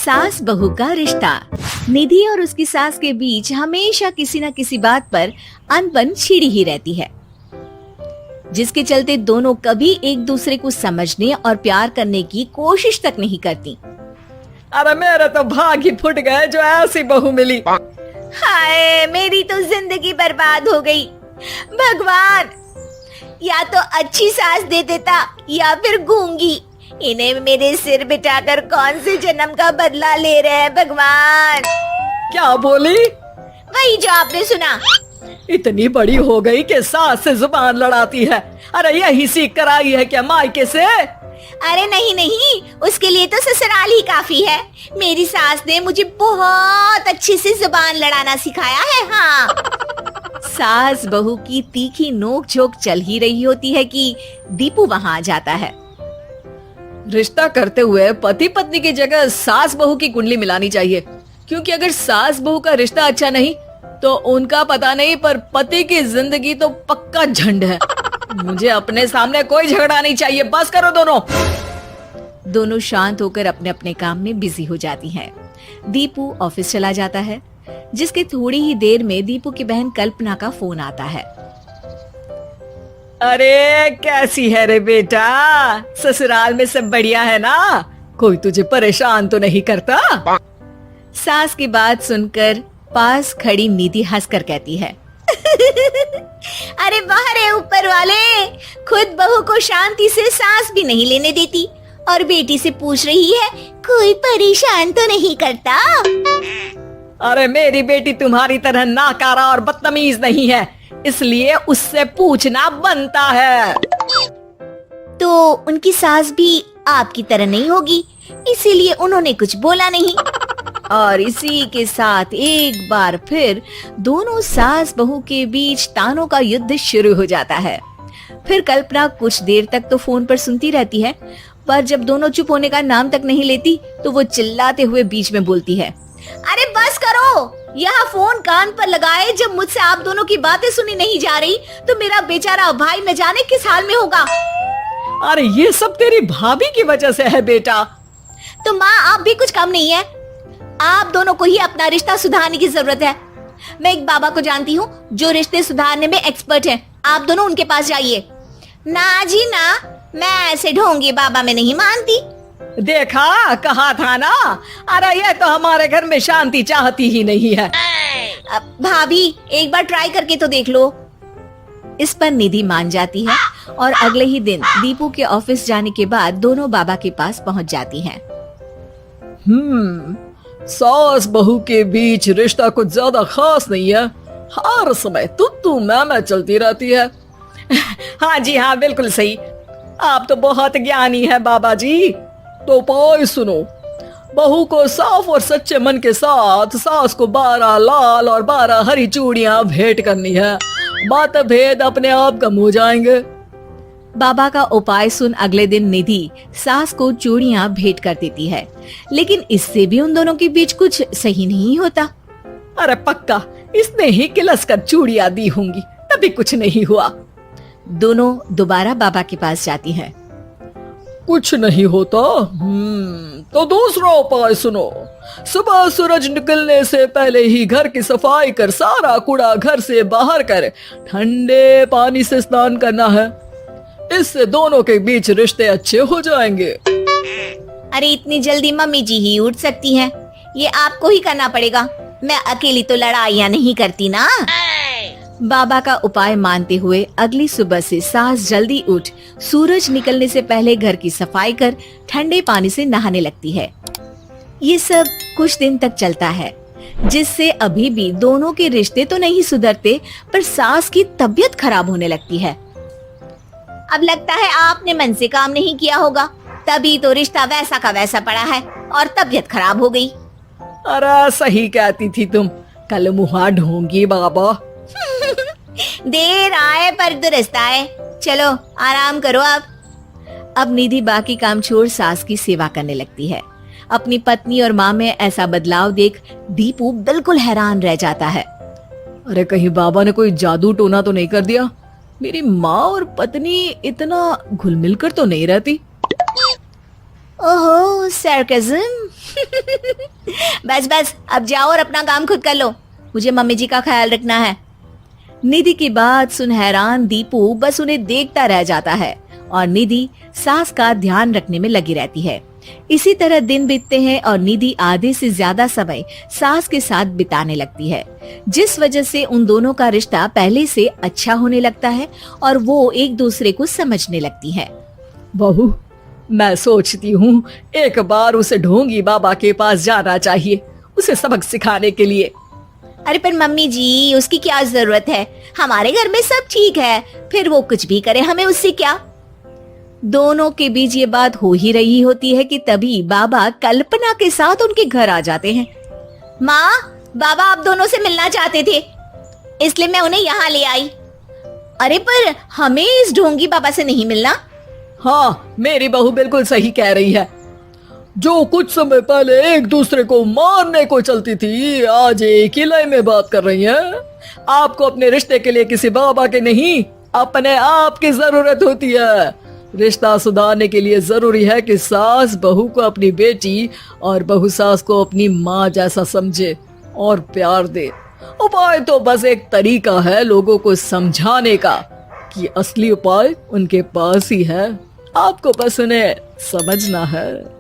सास बहू का रिश्ता। निधि और उसकी सास के बीच हमेशा किसी न किसी बात पर अनबन छिड़ी ही रहती है, जिसके चलते दोनों कभी एक दूसरे को समझने और प्यार करने की कोशिश तक नहीं करती। अरे मेरे तो भाग ही फुट गए जो ऐसी बहू मिली। हाय, मेरी तो जिंदगी बर्बाद हो गई। भगवान, या तो अच्छी सास दे देता या फिर गूंगी। इन्हें मेरे सिर बिठाकर कौन से जन्म का बदला ले रहे हैं भगवान। क्या बोली? वही जो आपने सुना। इतनी बड़ी हो गई कि सास से जुबान लड़ाती है। अरे यही सीख कर आई है क्या मायके से? अरे नहीं नहीं, उसके लिए तो ससुराल ही काफी है। मेरी सास ने मुझे बहुत अच्छे से जुबान लड़ाना सिखाया है। हाँ। सास बहू की तीखी नोक झोंक चल ही रही होती है कि दीपू वहाँ आ जाता है। रिश्ता करते हुए पति पत्नी की जगह सास बहू की कुंडली मिलानी चाहिए, क्योंकि अगर सास बहू का रिश्ता अच्छा नहीं तो उनका पता नहीं, पर पति की जिंदगी तो पक्का झंड है। मुझे अपने सामने कोई झगड़ा नहीं चाहिए, बस करो दोनों। दोनों शांत होकर अपने अपने काम में बिजी हो जाती हैं। दीपू ऑफिस चला जाता है, जिसके थोड़ी ही देर में दीपू की बहन कल्पना का फोन आता है। अरे कैसी है रे बेटा? ससुराल में सब बढ़िया है ना? कोई तुझे परेशान तो नहीं करता? सास की बात सुनकर पास खड़ी निधि हंसकर कहती है, अरे बाहर है ऊपर वाले, खुद बहू को शांति से सांस भी नहीं लेने देती और बेटी से पूछ रही है कोई परेशान तो नहीं करता। अरे मेरी बेटी तुम्हारी तरह नाकारा और बदतमीज नहीं है, इसलिए उससे पूछना बनता है। तो उनकी सास भी आपकी तरह नहीं होगी, इसीलिए उन्होंने कुछ बोला नहीं। और इसी के साथ एक बार फिर दोनों सास बहू के बीच तानों का युद्ध शुरू हो जाता है। फिर कल्पना कुछ देर तक तो फोन पर सुनती रहती है, पर जब दोनों चुप होने का नाम तक नहीं लेती तो वो चिल्लाते हुए बीच में बोलती है, अरे बस करो, यहाँ फोन कान पर लगाए जब मुझसे आप दोनों की बातें सुनी नहीं जा रही तो मेरा बेचारा भाई न जाने किस हाल में होगा। अरे ये सब तेरी भाभी की वजह से है बेटा। तो माँ, आप भी कुछ कम नहीं है। आप दोनों को ही अपना रिश्ता सुधारने की जरूरत है। मैं एक बाबा को जानती हूँ जो रिश्ते सुधारने में एक्सपर्ट हैं। आप दोनों उनके पास जाइए। ना जी ना, मैं ऐसे ढोंगी बाबा में नहीं मानती। देखा, कहा था ना। अरे ये तो हमारे घर में शांति चाहती ही नहीं है। भाभी, एक बार ट्राई करके तो देख लो। इस पर निधि मान जाती है और अगले ही दिन दीपू के ऑफिस जाने के बाद दोनों बाबा के पास पहुंच जाती हैं। सास बहू के बीच रिश्ता कुछ ज्यादा खास नहीं है। हर समय तू मैं चलती रहती है। हाँ जी हाँ, बिल्कुल सही। आप तो बहुत ज्ञानी है बाबा जी। तो उपाय सुनो, बहू को साफ और सच्चे मन के साथ सास को 12 लाल और 12 हरी चूड़ियां भेंट करनी है। मतभेद अपने आप कम हो जाएंगे। बाबा का उपाय सुन अगले दिन निधि सास को चूड़ियां भेंट कर देती है, लेकिन इससे भी उन दोनों के बीच कुछ सही नहीं होता। अरे पक्का इसने ही किलस कर चूड़ियां दी होंगी, तभी कुछ नहीं हुआ। दोनों दोबारा बाबा के पास जाती हैं। कुछ नहीं होता। तो दूसरा उपाय सुनो। सुबह सूरज निकलने से पहले ही घर की सफाई कर सारा कूड़ा घर से बाहर कर ठंडे पानी से स्नान करना है। इससे दोनों के बीच रिश्ते अच्छे हो जाएंगे। अरे इतनी जल्दी मम्मी जी ही उठ सकती हैं? ये आपको ही करना पड़ेगा। मैं अकेली तो लड़ाइयाँ नहीं करती ना। बाबा का उपाय मानते हुए अगली सुबह से सास जल्दी उठ सूरज निकलने से पहले घर की सफाई कर ठंडे पानी से नहाने लगती है। ये सब कुछ दिन तक चलता है, जिससे अभी भी दोनों के रिश्ते तो नहीं सुधरते, पर सास की तबीयत खराब होने लगती है। अब लगता है आपने मन से काम नहीं किया होगा, तभी तो रिश्ता वैसा का वैसा पड़ा है और तबीयत खराब हो गई। अरे सही कहती थी तुम, कल मुहा ढूंगी बाबा। देर आए पर दुरुस्त आए। चलो आराम करो अब निधि बाकी काम छोड़ सास की सेवा करने लगती है। अपनी पत्नी और माँ में ऐसा बदलाव देख दीपू बिल्कुल हैरान रह जाता है। अरे कहीं बाबा ने कोई जादू टोना तो नहीं कर दिया? मेरी माँ और पत्नी इतना घुल मिल कर तो नहीं रहती। ओहो सरकज़म। बस बस अब जाओ और अपना काम खुद कर लो, मुझे मम्मी जी का ख्याल रखना है। निधि की बात सुन हैरान दीपू बस उन्हें देखता रह जाता है और निधि सास का ध्यान रखने में लगी रहती है। इसी तरह दिन बीतते हैं और निधि आधे से ज्यादा समय सास के साथ बिताने लगती है, जिस वजह से उन दोनों का रिश्ता पहले से अच्छा होने लगता है और वो एक दूसरे को समझने लगती है। बहू, मैं सोचती हूँ एक बार उसे ढोंगी बाबा के पास जाना चाहिए, उसे सबक सिखाने के लिए। अरे पर मम्मी जी, उसकी क्या जरूरत है, हमारे घर में सब ठीक है, फिर वो कुछ भी करे हमें उससे क्या। दोनों के बीच ये बात हो ही रही होती है कि तभी बाबा कल्पना के साथ उनके घर आ जाते हैं। माँ, बाबा आप दोनों से मिलना चाहते थे, इसलिए मैं उन्हें यहाँ ले आई। अरे पर हमें इस ढोंगी बाबा से नहीं मिलना। हाँ, मेरी बहू बिल्कुल सही कह रही है। जो कुछ समय पहले एक दूसरे को मारने को चलती थी, आज एक ही लय में बात कर रही है। आपको अपने रिश्ते के लिए किसी बाबा के नहीं, अपने आप की जरूरत होती है। रिश्ता सुधारने के लिए जरूरी है कि सास बहू को अपनी बेटी और बहू सास को अपनी माँ जैसा समझे और प्यार दे। उपाय तो बस एक तरीका है लोगों को समझाने का कि असली उपाय उनके पास ही है, आपको बस उन्हें समझना है।